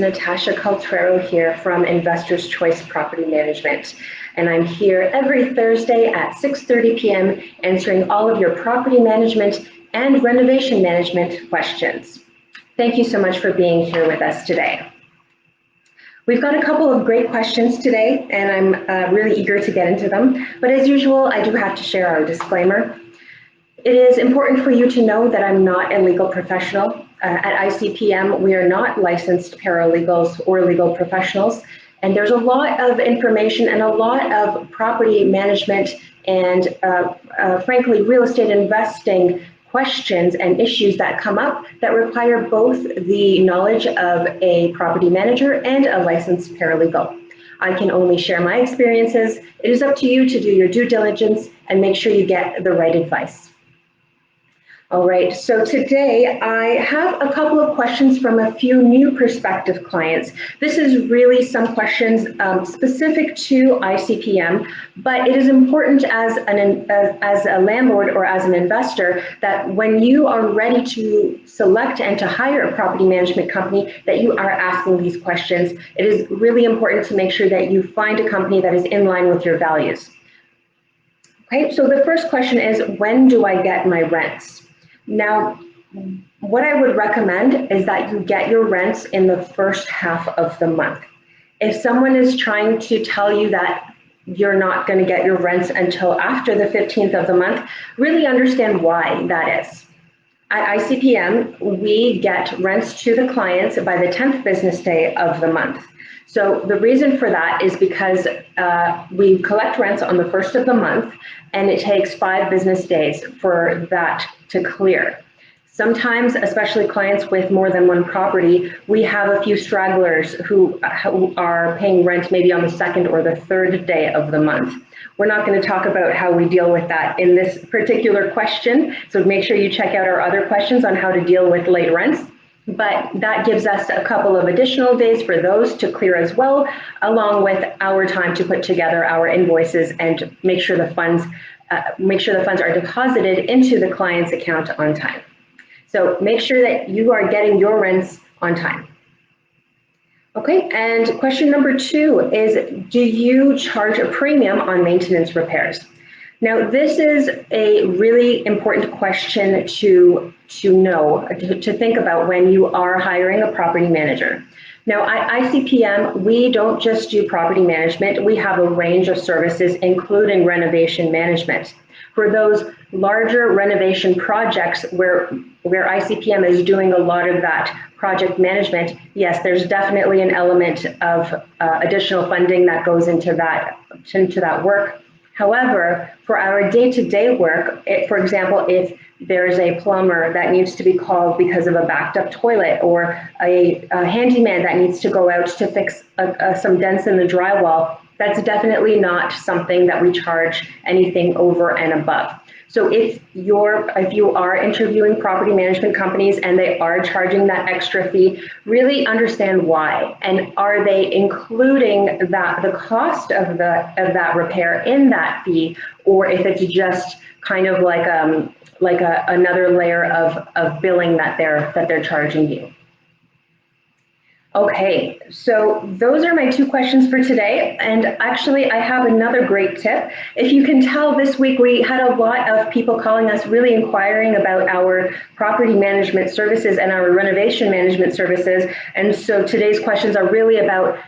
Natasha Caltrero here from Investors Choice Property Management, and I'm here every Thursday at 6:30 p.m. answering all of your property management and renovation management questions. Thank you so much for being here with us today. We've got a couple of great questions today, and I'm really eager to get into them, but as usual, I do have to share our disclaimer. It is important for you to know that I'm not a legal professional. At ICPM, we are not licensed paralegals or legal professionals, and there's a lot of information and a lot of property management and frankly, real estate investing questions and issues that come up that require both the knowledge of a property manager and a licensed paralegal. I can only share my experiences. It is up to you to do your due diligence and make sure you get the right advice. All right, so today I have a couple of questions from a few new prospective clients. This is really some questions specific to ICPM, but it is important as a landlord or as an investor that when you are ready to select and to hire a property management company, that you are asking these questions. It is really important to make sure that you find a company that is in line with your values. Okay, so the first question is, when do I get my rents? Now, what I would recommend is that you get your rents in the first half of the month. If someone is trying to tell you that you're not going to get your rents until after the 15th of the month, really understand why that is. At ICPM, we get rents to the clients by the 10th business day of the month. So the reason for that is because we collect rents on the first of the month, and it takes 5 business days for that to clear. Sometimes, especially clients with more than one property, we have a few stragglers who are paying rent maybe on the 2nd or the 3rd day of the month. We're not going to talk about how we deal with that in this particular question, so make sure you check out our other questions on how to deal with late rents. But that gives us a couple of additional days for those to clear as well, along with our time to put together our invoices and make sure the funds are deposited into the client's account on time. So make sure that you are getting your rents on time. Okay, and question number 2 is, do you charge a premium on maintenance repairs? Now, this is a really important question to know, to think about when you are hiring a property manager. Now, at ICPM, we don't just do property management. We have a range of services, including renovation management. For those larger renovation projects where ICPM is doing a lot of that project management, yes, there's definitely an element of additional funding that goes into that work. However, for our day-to-day work, for example, if there's a plumber that needs to be called because of a backed up toilet, or a handyman that needs to go out to fix some dents in the drywall, that's definitely not something that we charge anything over and above. So if you are interviewing property management companies and they are charging that extra fee, really understand why, and are they including the cost of that repair in that fee, or if it's just kind of like another layer of billing that they're charging you. Okay, so those are my 2 questions for today, and actually I have another great tip. If you can tell, this week we had a lot of people calling us really inquiring about our property management services and our renovation management services, and so today's questions are really about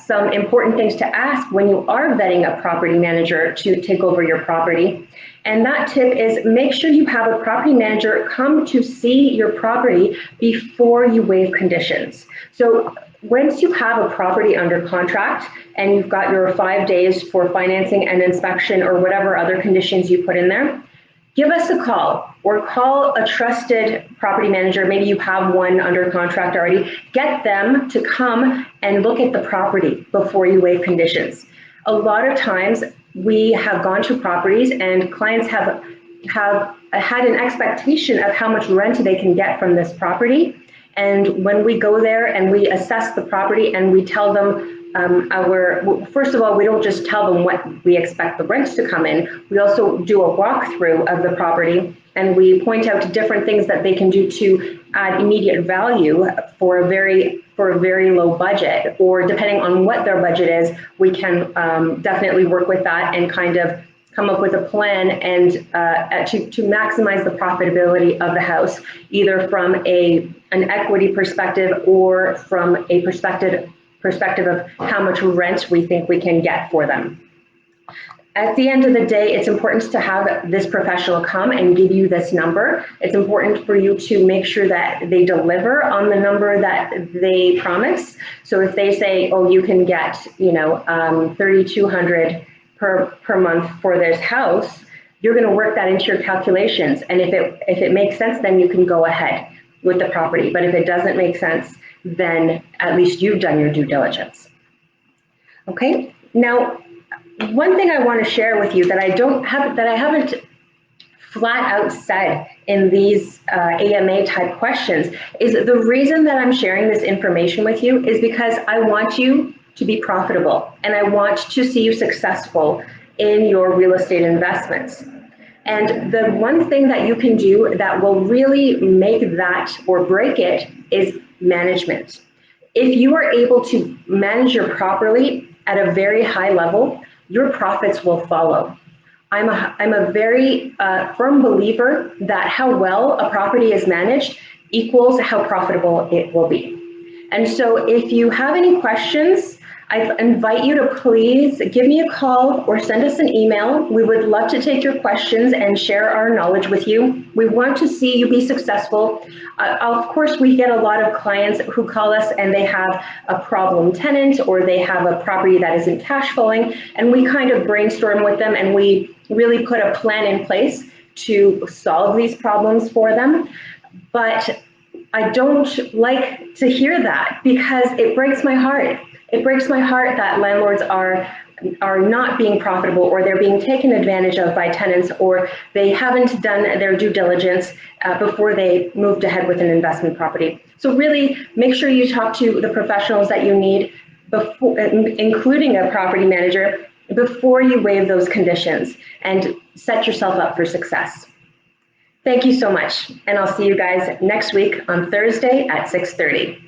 some important things to ask when you are vetting a property manager to take over your property. And that tip is, make sure you have a property manager come to see your property before you waive conditions. So once you have a property under contract and you've got your 5 days for financing and inspection or whatever other conditions you put in there, give us a call or call a trusted property manager. Maybe you have one under contract already. Get them to come and look at the property before you waive conditions. A lot of times we have gone to properties and clients have had an expectation of how much rent they can get from this property. And when we go there and we assess the property and we tell them first of all, we don't just tell them what we expect the rents to come in. We also do a walkthrough of the property and we point out different things that they can do to add immediate value for a very low budget, or depending on what their budget is, we can definitely work with that and kind of come up with a plan and to maximize the profitability of the house, either from an equity perspective or from a perspective of how much rent we think we can get for them. At the end of the day, it's important to have this professional come and give you this number. It's important for you to make sure that they deliver on the number that they promise. So if they say, oh, you can get, $3,200 per month for this house, you're going to work that into your calculations. And if it makes sense, then you can go ahead with the property. But if it doesn't make sense, then at least you've done your due diligence. Okay, now, one thing I want to share with you that I haven't flat out said in these AMA type questions is the reason that I'm sharing this information with you is because I want you to be profitable and I want to see you successful in your real estate investments. And the one thing that you can do that will really make that or break it is management. If you are able to manage your property at a very high level, your profits will follow. I'm a very firm believer that how well a property is managed equals how profitable it will be. And so if you have any questions, I invite you to please give me a call or send us an email. We would love to take your questions and share our knowledge with you. We want to see you be successful. Of course, we get a lot of clients who call us and they have a problem tenant or they have a property that isn't cash flowing, and we kind of brainstorm with them and we really put a plan in place to solve these problems for them. But I don't like to hear that because it breaks my heart. It breaks my heart that landlords are not being profitable, or they're being taken advantage of by tenants, or they haven't done their due diligence before they moved ahead with an investment property. So really make sure you talk to the professionals that you need, before, including a property manager, before you waive those conditions, and set yourself up for success. Thank you so much, and I'll see you guys next week on Thursday at 6:30.